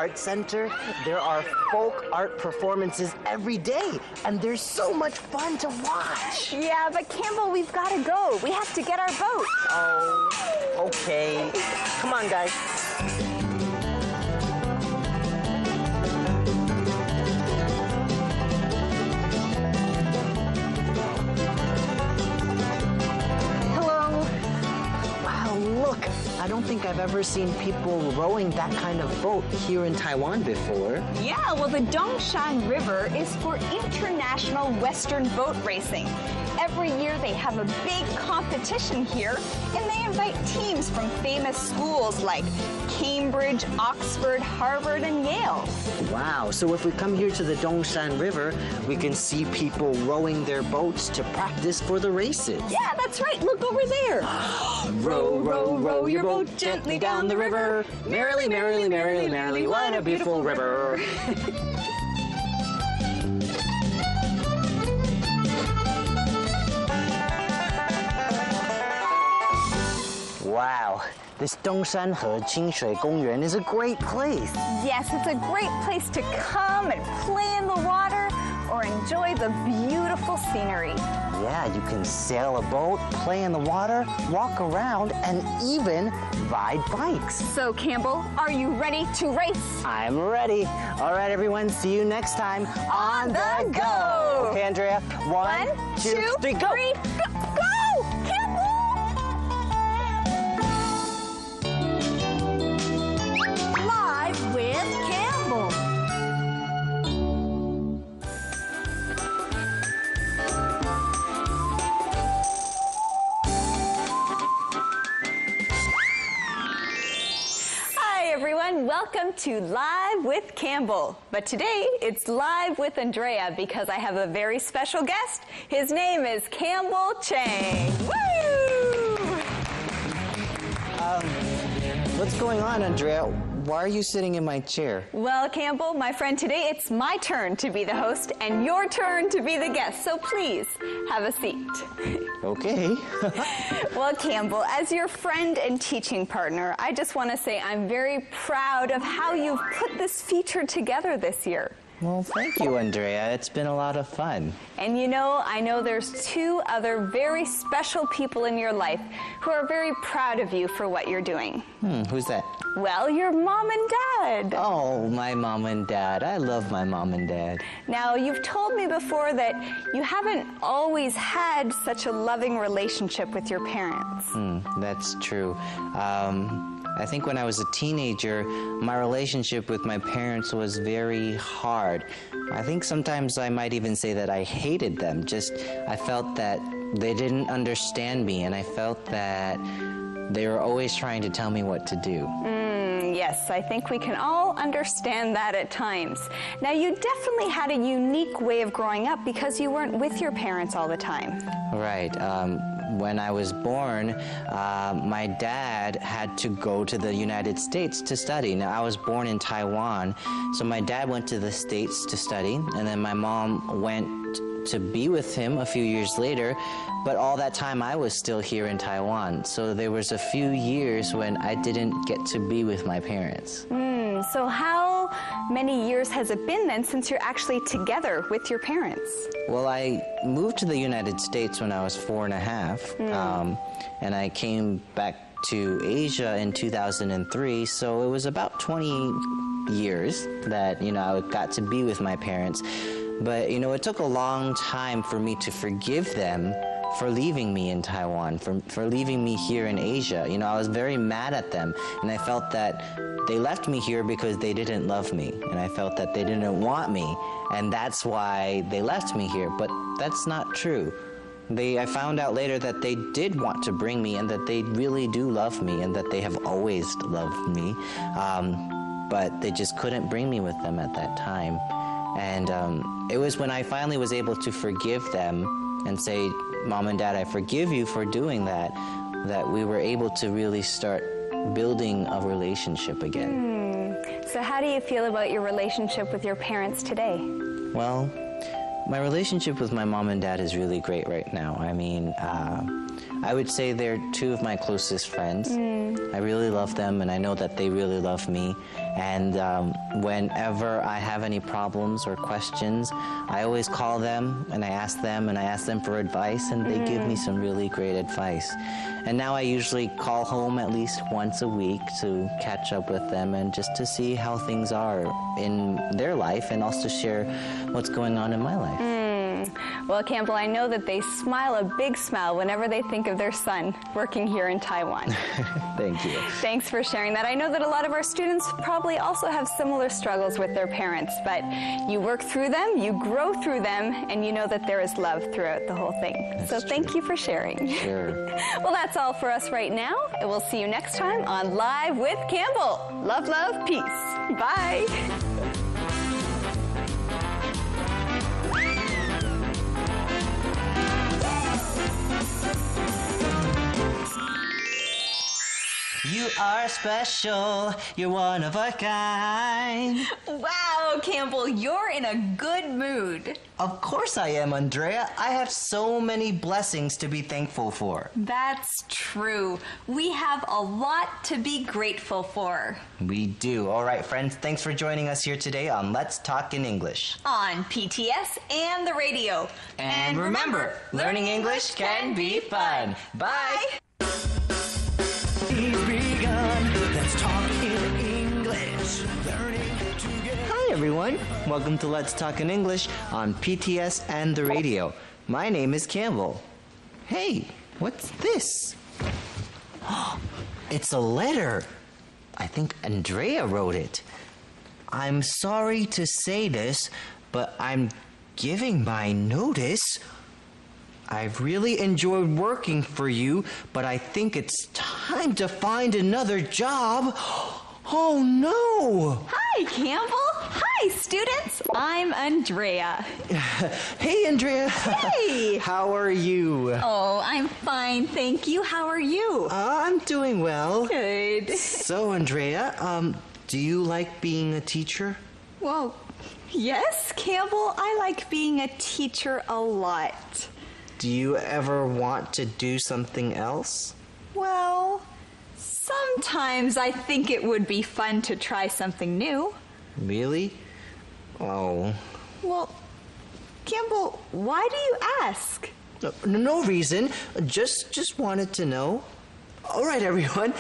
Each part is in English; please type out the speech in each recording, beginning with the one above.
Art Center, there are folk art performances every day, and they're so much fun to watch. Yeah, but Campbell, we've got to go. We have to get our boat. Oh, okay. Come on, guys. Look, I don't think I've ever seen people rowing that kind of boat here in Taiwan before. Yeah, well, the Dongshan River is for international Western boat racing. Every year they have a big competition here, and they invite teams from famous schools like Cambridge, Oxford, Harvard, and Yale. Wow, so if we come here to the Dongshan River, we can see people rowing their boats to practice for the races. Yeah, that's right. Look over there. Row, row, row your boat gently down the river. Merrily, merrily, merrily, merrily, what a beautiful river. Wow, this Dongshan He公园is a great place. Yes, it's a great place to come and play in the water or enjoy the beautiful scenery. Yeah, you can sail a boat, play in the water, walk around, and even ride bikes. So, Campbell, are you ready to race? I'm ready. All right, everyone, see you next time on the go. Okay, Andrea, one, two, three, go. Go, Campbell! Live with Campbell. Everyone, welcome to Live with Campbell. But today, it's Live with Andrea because I have a very special guest. His name is Campbell Chang. Woo! What's going on, Andrea? Why are you sitting in my chair? Well, Campbell, my friend, today it's my turn to be the host and your turn to be the guest. So please, have a seat. Okay. Well, Campbell, as your friend and teaching partner, I just want to say I'm very proud of how you've put this feature together this year. Well, thank you, Andrea. It's been a lot of fun. And you know, I know there's two other very special people in your life who are very proud of you for what you're doing. Who's that? Well, your mom and dad. Oh, my mom and dad. I love my mom and dad. Now, you've told me before that you haven't always had such a loving relationship with your parents. That's true. I think when I was a teenager, my relationship with my parents was very hard. I think sometimes I might even say that I hated them. I felt that they didn't understand me, and I felt that they were always trying to tell me what to do. Yes, I think we can all understand that at times. Now, you definitely had a unique way of growing up because you weren't with your parents all the time. Right. When I was born, my dad had to go to the United States to study. Now, I was born in Taiwan, so my dad went to the States to study, and then my mom went to be with him a few years later, but all that time I was still here in Taiwan. So there was a few years when I didn't get to be with my parents. So how many years has it been then since you're actually together with your parents? Well, I moved to the United States when I was 4.5, and I came back to Asia in 2003, so it was about 20 years that, I got to be with my parents. But, it took a long time for me to forgive them for leaving me in Taiwan, for leaving me here in Asia. I was very mad at them, and I felt that they left me here because they didn't love me, and I felt that they didn't want me, and that's why they left me here. But that's not true. I found out later that they did want to bring me, and that they really do love me, and that they have always loved me, but they just couldn't bring me with them at that time. And it was when I finally was able to forgive them and say, Mom and Dad, I forgive you for doing that, that we were able to really start building a relationship again. So how do you feel about your relationship with your parents today? Well, my relationship with my mom and dad is really great right now. I mean, I would say they're two of my closest friends. I really love them, and I know that they really love me. And whenever I have any problems or questions, I always call them, and I ask them for advice, and they give me some really great advice. And now I usually call home at least once a week to catch up with them and just to see how things are in their life, and also share what's going on in my life. Well, Campbell, I know that they smile a big smile whenever they think of their son working here in Taiwan. Thank you. Thanks for sharing that. I know that a lot of our students probably also have similar struggles with their parents, but you work through them, you grow through them, and you know that there is love throughout the whole thing. So thank you for sharing. Sure. Well, that's all for us right now, and we'll see you next time on Live with Campbell. Love, love, peace. Bye. You are special, you're one of a kind. Wow, Campbell, you're in a good mood. Of course I am, Andrea. I have so many blessings to be thankful for. That's true. We have a lot to be grateful for. We do. All right, friends, thanks for joining us here today on Let's Talk in English. On PTS and the radio. And remember, learning English can be fun. Bye. Let's talk in English. Hi, everyone. Welcome to Let's Talk in English on PTS and the radio. My name is Campbell. Hey, what's this? It's a letter. I think Andrea wrote it. I'm sorry to say this, but I'm giving my notice. I've really enjoyed working for you, but I think it's time to find another job. Oh, no! Hi, Campbell. Hi, students. I'm Andrea. Hey, Andrea. Hey. How are you? Oh, I'm fine, thank you. How are you? I'm doing well. Good. So, Andrea, do you like being a teacher? Well, yes, Campbell. I like being a teacher a lot. Do you ever want to do something else? Well, sometimes I think it would be fun to try something new. Really? Oh. Well, Campbell, why do you ask? No reason. Just wanted to know. All right, everyone.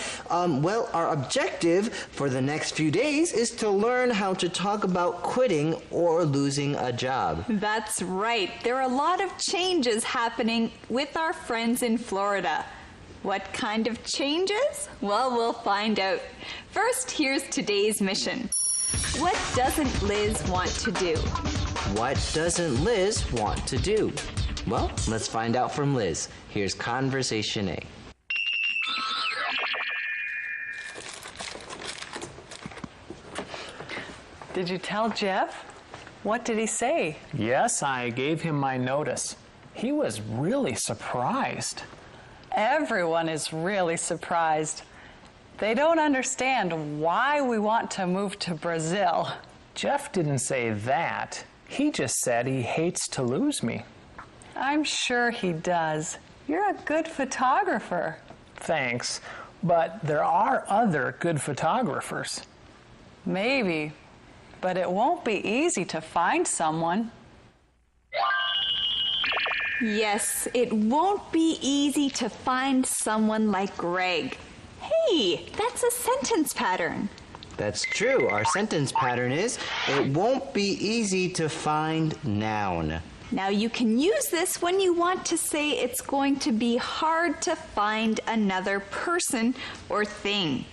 Well, our objective for the next few days is to learn how to talk about quitting or losing a job. That's right. There are a lot of changes happening with our friends in Florida. What kind of changes? Well, we'll find out. First, here's today's mission. What doesn't Liz want to do? What doesn't Liz want to do? Well, let's find out from Liz. Here's Conversation A. Did you tell Jeff? What did he say? Yes, I gave him my notice. He was really surprised. Everyone is really surprised. They don't understand why we want to move to Brazil. Jeff didn't say that. He just said he hates to lose me. I'm sure he does. You're a good photographer. Thanks, but there are other good photographers. Maybe, but it won't be easy to find someone. Yes, it won't be easy to find someone like Greg. Hey, that's a sentence pattern. That's true. Our sentence pattern is, it won't be easy to find noun. Now you can use this when you want to say it's going to be hard to find another person or thing.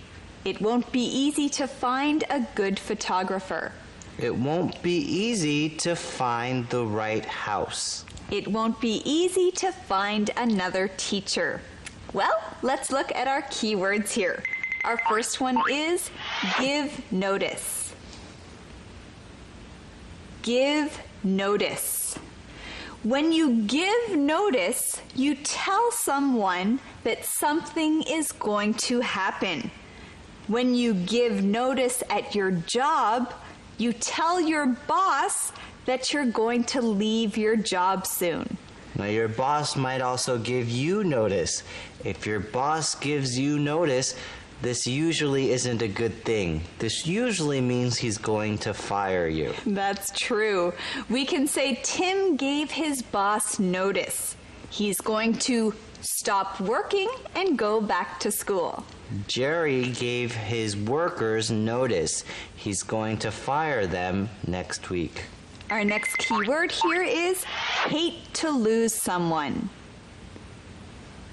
It won't be easy to find a good photographer. It won't be easy to find the right house. It won't be easy to find another teacher. Well, let's look at our keywords here. Our first one is give notice. Give notice. When you give notice, you tell someone that something is going to happen. When you give notice at your job, you tell your boss that you're going to leave your job soon. Now, your boss might also give you notice. If your boss gives you notice, this usually isn't a good thing. This usually means he's going to fire you. That's true. We can say Tim gave his boss notice. He's going to stop working and go back to school. Jerry gave his workers notice. He's going to fire them next week. Our next keyword here is hate to lose someone.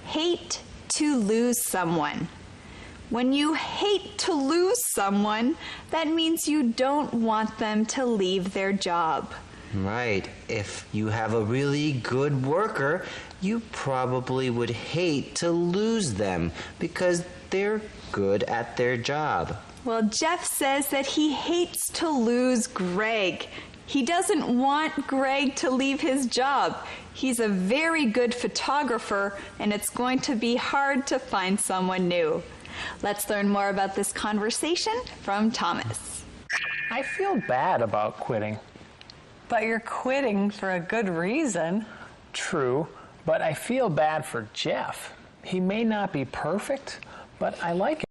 Hate to lose someone. When you hate to lose someone, that means you don't want them to leave their job. Right. If you have a really good worker, you probably would hate to lose them because they're good at their job. Well, Jeff says that he hates to lose Greg. He doesn't want Greg to leave his job. He's a very good photographer, and it's going to be hard to find someone new. Let's learn more about this conversation from Thomas. I feel bad about quitting. But you're quitting for a good reason. True, but I feel bad for Jeff. He may not be perfect, but I like him.